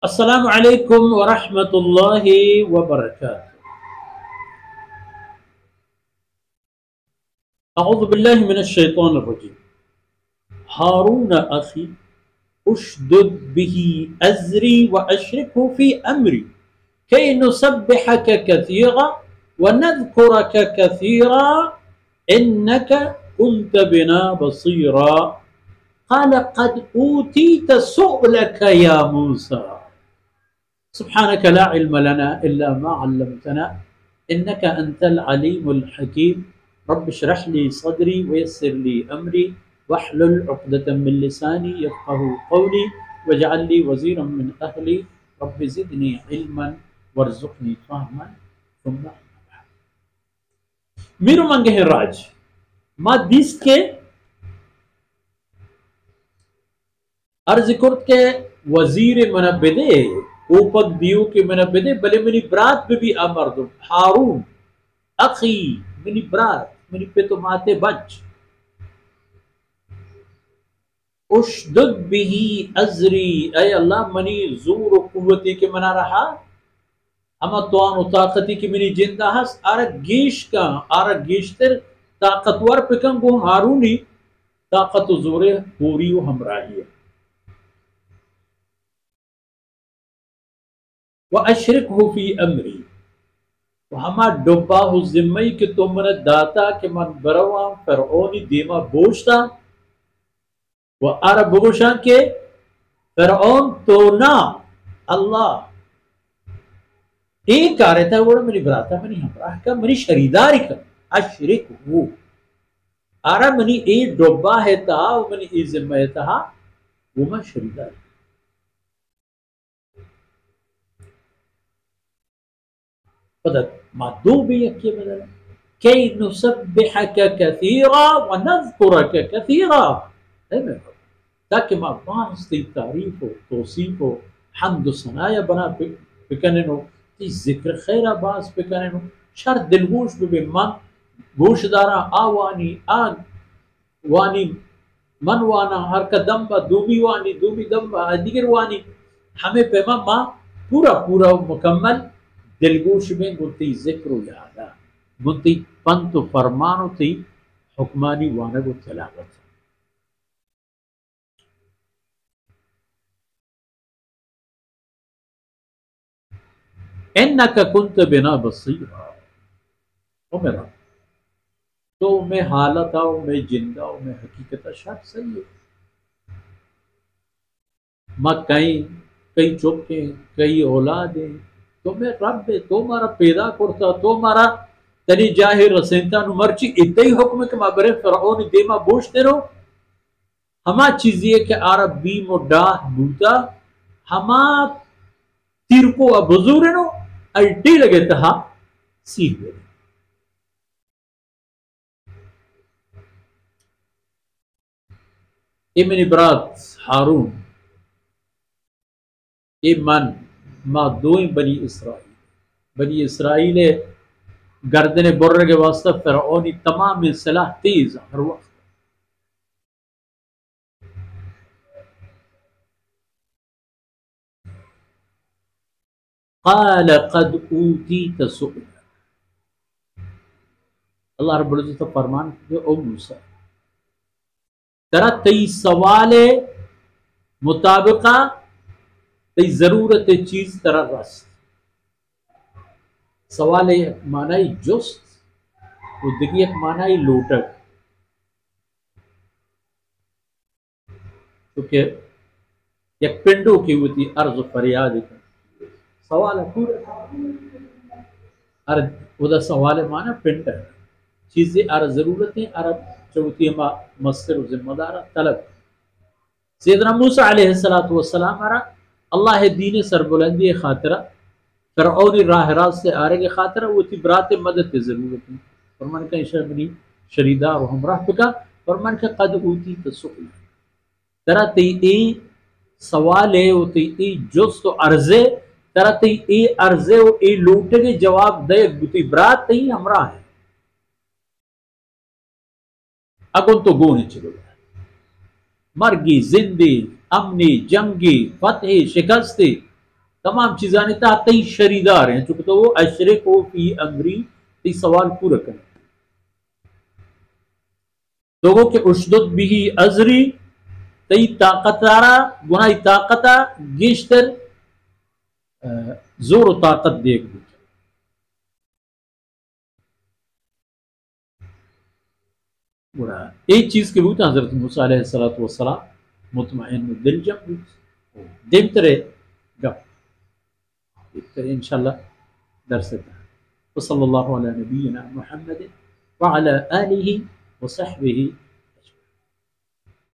السلام علیکم ورحمۃ اللہ وبرکاتہ۔ اعوذ باللہ من الشیطان الرجیم۔ ہارون اخی اشدد به ازری واشرکه فی امری کی نسبحک کثیرا ونذکرک کثیرا انک کنت بنا بصیرا قال قد اوتیت سؤلک یا موسیٰ سبحانك لا علم لنا إلا ما علمتنا إنك أنت العليم الحكيم رب اشرح لي صدري ويسر لي أمري واحلل عقدة من لساني يفقهوا قولي واجعل لي وزيرا من أهلي رب زدني علما وارزقني فهما ثم میرو منگه راج ما دیست که عرض کرد که وزیر منبده اوپک دیو کے منبدے بلے منی برات بھی امردم ہارون اخی منی برات منی پتو ماتے بچ اشدد بھی ازری اے اللہ منی زور و قوتی کے منا رہا اما توان و طاقتی کی منی جندہ ہس آرہ گیش کا آرہ گیشتر طاقتور پکن گو ہارونی طاقت و زور پوری و ہمراہی ہے وَأَشْرِكْهُ فِي أَمْرِي وہما ڈبا ہو ذمہی کہ تم من داتا کہ من بروان فرعونی دیما بوشتا و عرب بوشان کے فرعون تو نا اللہ ایک آ رہتا ہے وہ منی براتا منی ہمراہ کا منی شریداری کا اشرکہو آرہ منی ایک ڈبا ہے تا و منی ایک ذمہ ہے تا وہ من شریداری بدل مادو بھی یکی بدل کی نسبحک کثیرا ونذکرک کثیرا تاکہ ما واسطی تعریف و توصیف و حمد و ثنایا بنا بکننو تی ذکر خیرہ باز بکننو شر دلگوش بھی من گوش دارا آوانی آن وانی من وانا ہر کا دم با دومی وانی دومی دم با دیگر وانی ہمیں پیما ما پورا پورا مکمل دلگوش میں گلتی ذکر و یادا گلتی پنت و فرمانو تی حکمانی وانگ و تلاوت انکا کنت بنا بصیرا او میرا تو میں حالت آؤ میں جندہ ہوں میں حقیقت شاید صحیح ہے ماں کئی چوکیں کئی اولادیں تو میں رب ہے تو مارا پیدا کرتا تو مارا تنی جاہی رسینتا نو مرچی اتنی حکم کہ مابرے فرعون دیما بوشتے رو ہما چیزی ہے کہ عرب بیم و ڈاہ بوتا ہما تیرکو بزور نو الٹی لگے تہا سیکھ گئے اے منی برات ہارون اے من ما دوئیں بنی اسرائیل گردن برر کے واسطہ فرعونی تمام صلاح تیز ہر وقت قال قد اوتیت سؤلک اللہ رب العزت فرمان کہ او موسیٰ ترا تی سوال مطابقہ تی ضرورت چیز ترا رست سوال معنی جست و دیگی ایک معنی لوٹک کیونکہ یک پنڈو کی ہوتی عرض و فریاد کا سوال پورا وہ دا سوال معنی پنڈ ہے چیزیں عرض ضرورتیں عرب چوتی مصر و ذمہ دارہ طلب سیدنا موسیٰ علیہ السلام اللہ دین سربلندی خاطرہ فرعونی راہ راست سے آرے کے خاطرہ وہ تھی برات مدد کی ضرورت ہے فرمان کا اشارہ بنی شریدار و ہمراہ پکا فرمان کا قد اوتی تسؤل ترا تی ای سوال ہے و تی ای جست و عرضے ترا تی ای عرضے و ای لوٹے کے جواب دے گتی برات تی ہمراہ ہے اگن تو گونے چلو مرگی زندی امنی جنگی فتح شکستی تمام چیزانی تا تی شریدار ہیں، چونکہ تو وہ اشرکو فی امری، تی سوال پورا کریں لوگوں کے اشدد بھی ازری، تی طاقت دارا گناہ طاقتا گیشتر زور و طاقت دیکھ بھی بڑا ایک چیز کے بوتا حضرت موسیٰ علیہ السلام مطمئن دل جب دیکھتے رہے گا دیکھتے رہے انشاءاللہ درس کا وصلی اللہ علی نبینا محمد وعلى آلہ وصحبہ